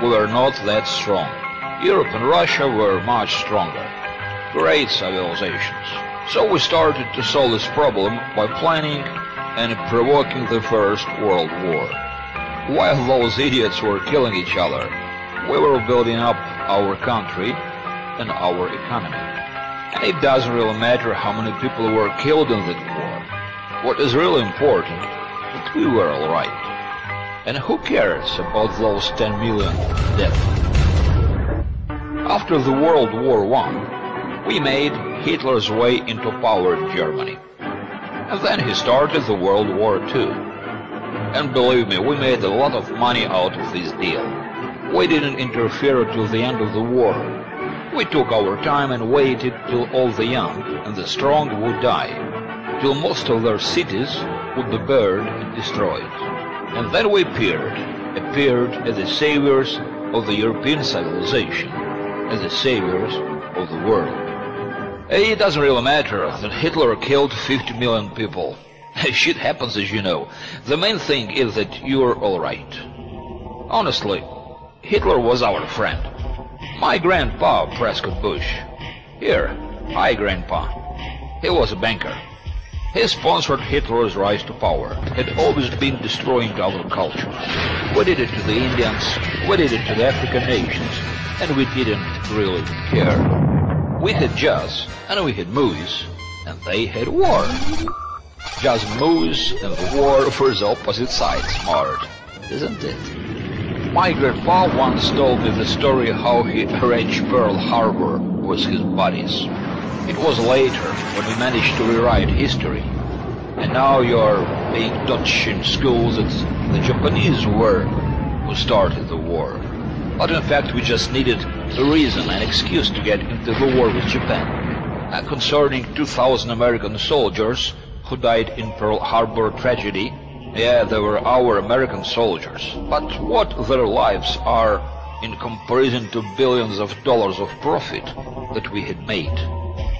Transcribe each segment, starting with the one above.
we were not that strong. Europe and Russia were much stronger. Great civilizations. So we started to solve this problem by planning and provoking the First World War. While those idiots were killing each other, we were building up our country and our economy. And it doesn't really matter how many people were killed in that war. What is really important, that we were all right. And who cares about those 10 million dead? After the World War I, we made Hitler's way into power in Germany. And then he started the World War II. And believe me, we made a lot of money out of this deal. We didn't interfere till the end of the war. We took our time and waited till all the young and the strong would die, till most of their cities would be burned and destroyed. And then we appeared as the saviors of the European civilization, as the saviors of the world. It doesn't really matter that Hitler killed 50 million people. Shit happens, as you know. The main thing is that you're all right. Honestly, Hitler was our friend. My grandpa, Prescot Bush. Here, hi grandpa. He was a banker. He sponsored Hitler's rise to power. Had always been destroying our culture. We did it to the Indians, we did it to the African nations, and we didn't really care. We had jazz, and we had movies, and they had war. Jazz, movies, and the war were the opposite sides, smart, isn't it? My grandpa once told me the story how he arranged Pearl Harbor with his buddies. It was later when we managed to rewrite history. And now you're being taught in schools that the Japanese were who started the war. But in fact we just needed a reason, an excuse to get into the war with Japan. Concerning 2,000 American soldiers who died in Pearl Harbor tragedy, yeah, they were our American soldiers. But what their lives are in comparison to billions of dollars of profit that we had made,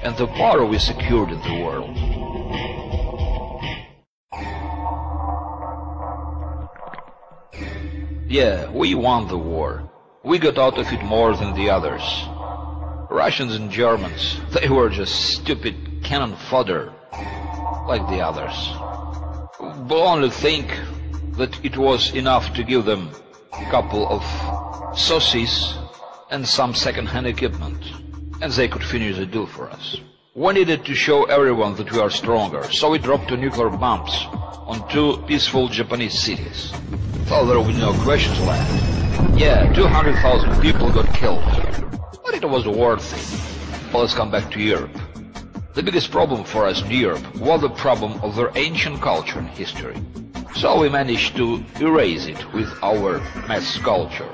and the power we secured in the world. Yeah, we won the war. We got out of it more than the others. Russians and Germans, they were just stupid cannon fodder, like the others. But only think that it was enough to give them a couple of saucies and some second-hand equipment, and they could finish the deal for us. We needed to show everyone that we are stronger, so we dropped 2 nuclear bombs on 2 peaceful Japanese cities. So there would be no questions left. Yeah, 200,000 people got killed, but it was worth it. Well, let's come back to Europe. The biggest problem for us in Europe was the problem of their ancient culture and history. So we managed to erase it with our mass culture.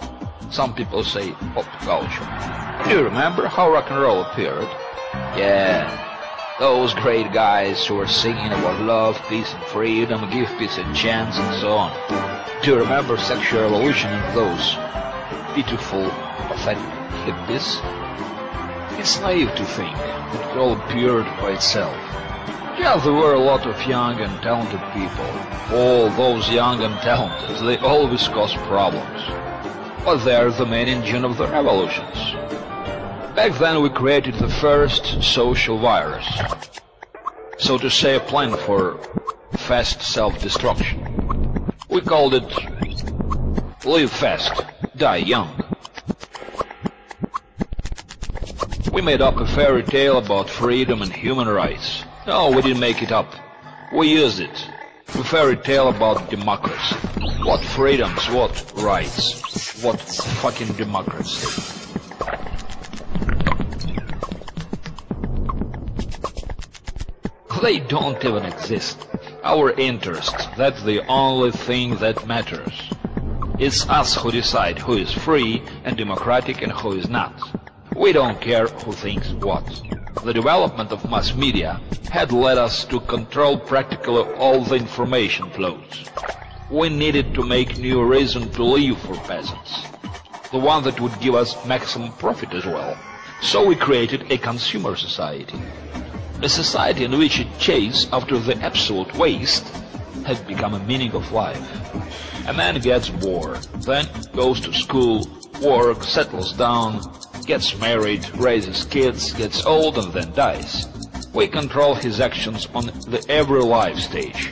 Some people say pop culture. Do you remember how rock and roll appeared? Yeah, those great guys who were singing about love, peace and freedom, give peace a chance and so on. Do you remember sexual evolution and those beautiful, pathetic hippies? It's naive to think that it all appeared by itself. Yeah, there were a lot of young and talented people. All those young and talented, they always cause problems. But they're the main engine of the revolutions. Back then we created the first social virus. So to say, a plan for fast self-destruction. We called it Live Fast, Die Young. We made up a fairy tale about freedom and human rights. No, we didn't make it up. We used it. A fairy tale about democracy. What freedoms, what rights, what fucking democracy. They don't even exist. Our interests, that's the only thing that matters. It's us who decide who is free and democratic and who is not. We don't care who thinks what. The development of mass media had led us to control practically all the information flows. We needed to make new reason to live for peasants, the one that would give us maximum profit as well. So we created a consumer society, a society in which a chase after the absolute waste has become a meaning of life. A man gets bored, then goes to school, work, settles down, gets married, raises kids, gets old and then dies. We control his actions on every life stage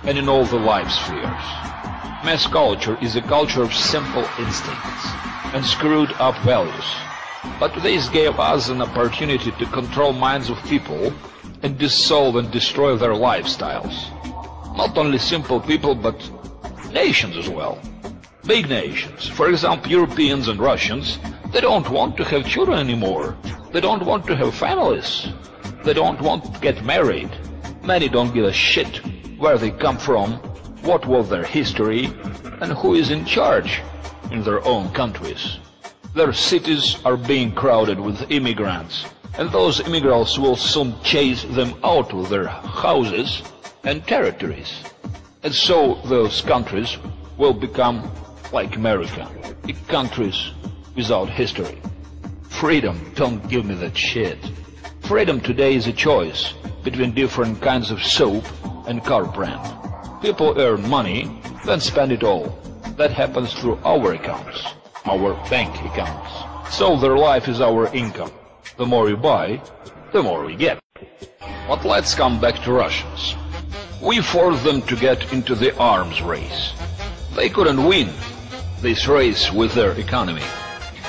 and in all the life spheres. Mass culture is a culture of simple instincts and screwed up values. But this gave us an opportunity to control minds of people and dissolve and destroy their lifestyles. Not only simple people, but nations as well. Big nations. For example, Europeans and Russians, they don't want to have children anymore. They don't want to have families. They don't want to get married. Many don't give a shit where they come from, what was their history, and who is in charge in their own countries. Their cities are being crowded with immigrants, and those immigrants will soon chase them out of their houses and territories. And so those countries will become like America, countries without history. Freedom, don't give me that shit. Freedom today is a choice between different kinds of soap and car brand. People earn money, then spend it all. That happens through our accounts, our bank accounts. So their life is our income. The more you buy, the more we get. But let's come back to Russians. We forced them to get into the arms race. They couldn't win this race with their economy,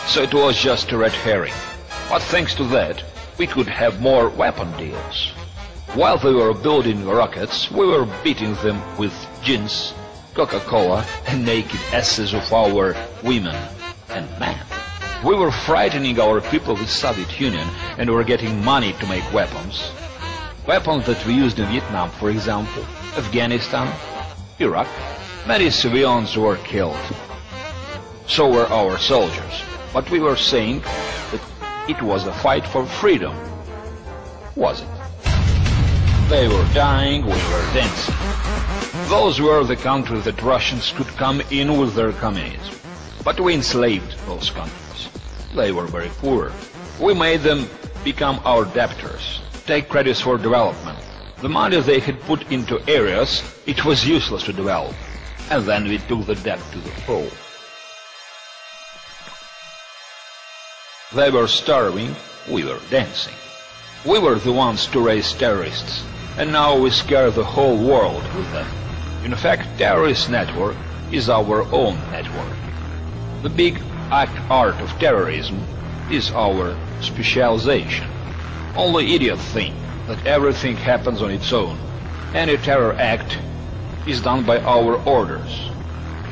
so it was just a red herring. But thanks to that, we could have more weapon deals. While they were building rockets, we were beating them with gins, Coca-Cola and naked asses of our women and men. We were frightening our people with Soviet Union and were getting money to make weapons. Weapons that we used in Vietnam, for example, Afghanistan, Iraq. Many civilians were killed. So were our soldiers. But we were saying that it was a fight for freedom. Was it? They were dying, we were dancing. Those were the countries that Russians could come in with their communism. But we enslaved those countries. They were very poor. We made them become our debtors, take credits for development. The money they had put into areas it was useless to develop. And then we took the debt to the full. They were starving, we were dancing. We were the ones to raise terrorists, and now we scare the whole world with them. In fact, terrorist network is our own network. The big art of terrorism is our specialization. Only idiots think that everything happens on its own. Any terror act is done by our orders.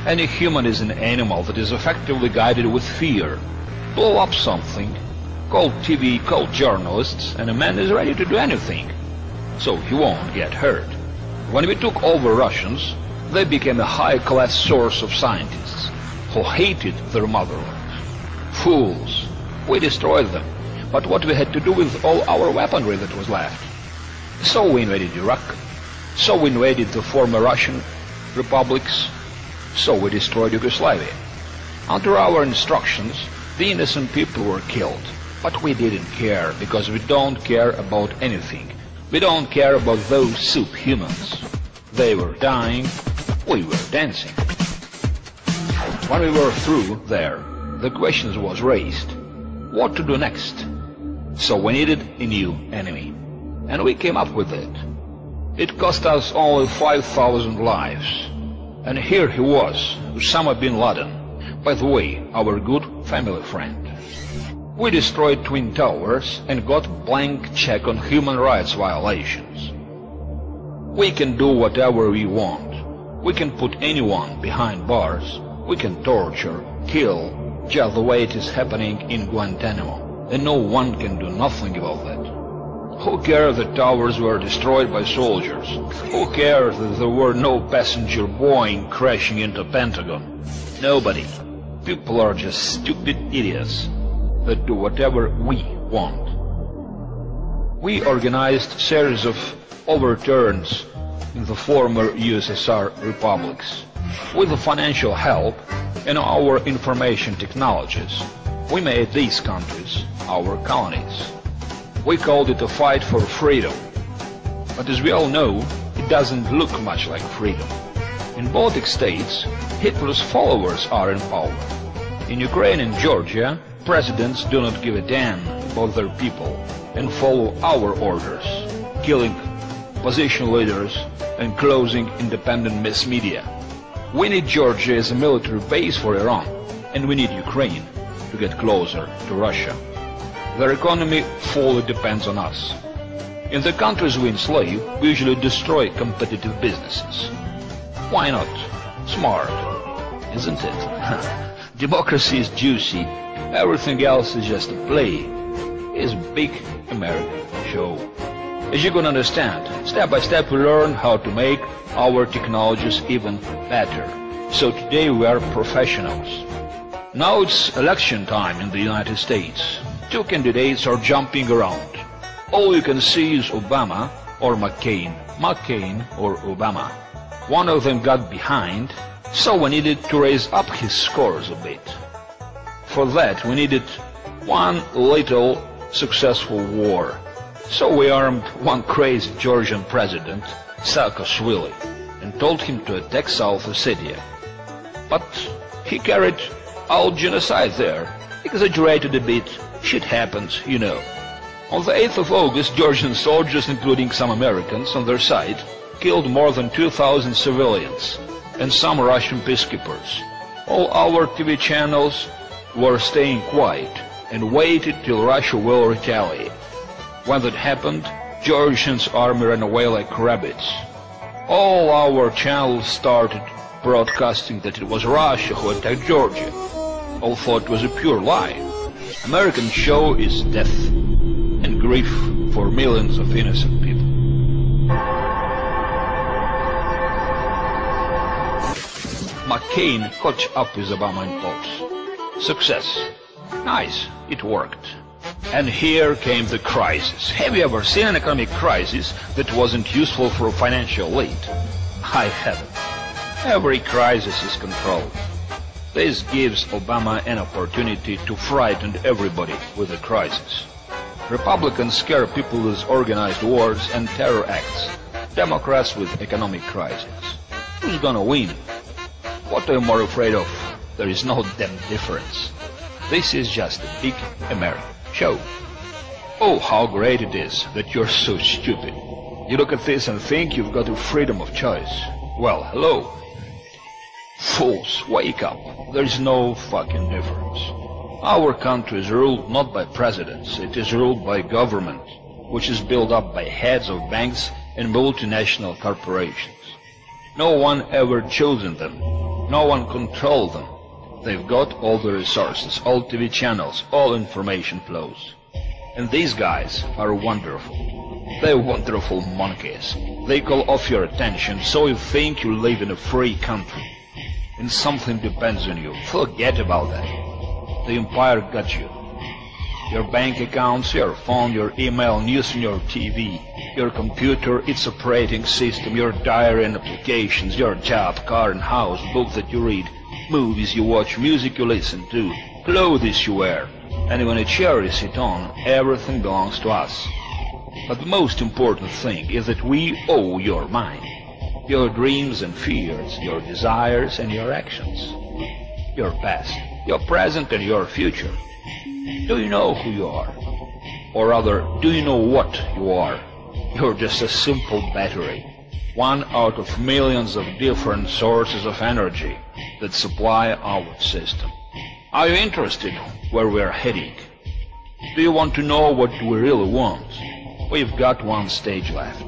Any human is an animal that is effectively guided with fear. Blow up something, call TV, call journalists, and a man is ready to do anything, so he won't get hurt. When we took over Russians, they became a high-class source of scientists who hated their motherland. Fools! We destroyed them, but what we had to do with all our weaponry that was left? So we invaded Iraq, so we invaded the former Russian republics, so we destroyed Yugoslavia. Under our instructions, the innocent people were killed, but we didn't care, because we don't care about anything. We don't care about those subhumans. They were dying, we were dancing. When we were through there, the question was raised, what to do next? So we needed a new enemy, and we came up with it. It cost us only 5,000 lives, and here he was, Osama bin Laden. By the way, our good family friend. We destroyed Twin Towers and got blank check on human rights violations. We can do whatever we want. We can put anyone behind bars. We can torture, kill, just the way it is happening in Guantanamo. And no one can do nothing about that. Who cares that towers were destroyed by soldiers? Who cares that there were no passenger Boeing crashing into Pentagon? Nobody. People are just stupid idiots that do whatever we want. We organized a series of overturns in the former USSR republics. With the financial help and our information technologies, we made these countries our colonies. We called it a fight for freedom. But as we all know, it doesn't look much like freedom. In Baltic states, Hitler's followers are in power. In Ukraine and Georgia, presidents do not give a damn about their people and follow our orders, killing opposition leaders and closing independent mass media. We need Georgia as a military base for Iran, and we need Ukraine to get closer to Russia. Their economy fully depends on us. In the countries we enslave, we usually destroy competitive businesses. Why not? Smart, isn't it? Democracy is juicy, everything else is just a play. It's a big American show. As you can understand, step by step we learn how to make our technologies even better. So today we are professionals. Now it's election time in the United States. Two candidates are jumping around. All you can see is Obama or McCain, or Obama. One of them got behind, so we needed to raise up his scores a bit. For that we needed one little successful war. So we armed one crazy Georgian president, Saakashvili, and told him to attack South Ossetia. But he carried out genocide there, exaggerated a bit, shit happens, you know. On the 8th of August, Georgian soldiers, including some Americans on their side, killed more than 2,000 civilians and some Russian peacekeepers. All our TV channels were staying quiet and waited till Russia will retaliate. When that happened, Georgians' army ran away like rabbits. All our channels started broadcasting that it was Russia who attacked Georgia. All thought it was a pure lie. American show is death and grief for millions of innocent people. McCain caught up with Obama in polls. Success. Nice, it worked. And here came the crisis. Have you ever seen an economic crisis that wasn't useful for a financial elite? I haven't. Every crisis is controlled. This gives Obama an opportunity to frighten everybody with a crisis. Republicans scare people with organized wars and terror acts. Democrats with economic crisis. Who's gonna win? What are you more afraid of? There is no damn difference. This is just a big American show. Oh, how great it is that you're so stupid. You look at this and think you've got a freedom of choice. Well, hello. Fools, wake up. There is no fucking difference. Our country is ruled not by presidents, it is ruled by government, which is built up by heads of banks and multinational corporations. No one ever chosen them. No one controlled them. They've got all the resources, all TV channels, all information flows. And these guys are wonderful. They're wonderful monkeys. They call off your attention so you think you live in a free country. And something depends on you. Forget about that. The empire got you. Your bank accounts, your phone, your email, news on your TV, your computer, its operating system, your diary and applications, your job, car and house, books that you read, movies you watch, music you listen to, clothes you wear, and even a chair you sit on, everything belongs to us. But the most important thing is that we owe your mind, your dreams and fears, your desires and your actions, your past, your present and your future. Do you know who you are? Or rather, do you know what you are? You're just a simple battery, one out of millions of different sources of energy that supply our system. Are you interested where we're heading? Do you want to know what we really want? We've got one stage left.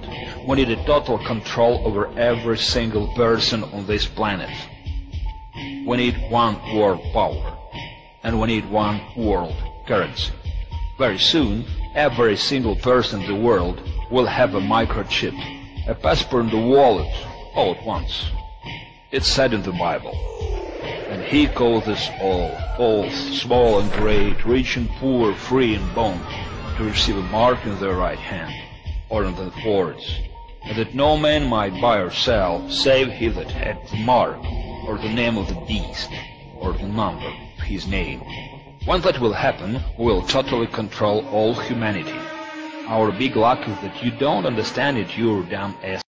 We need a total control over every single person on this planet. We need one world power. And we need one world currency. Very soon, every single person in the world will have a microchip, a passport in the wallet, all at once. It's said in the Bible. And he calls us all, small and great, rich and poor, free and bond, to receive a mark in their right hand, or in the words, and that no man might buy or sell, save he that had the mark, or the name of the beast, or the number of his name. When that will happen, we will totally control all humanity. Our big luck is that you don't understand it, you damn ass.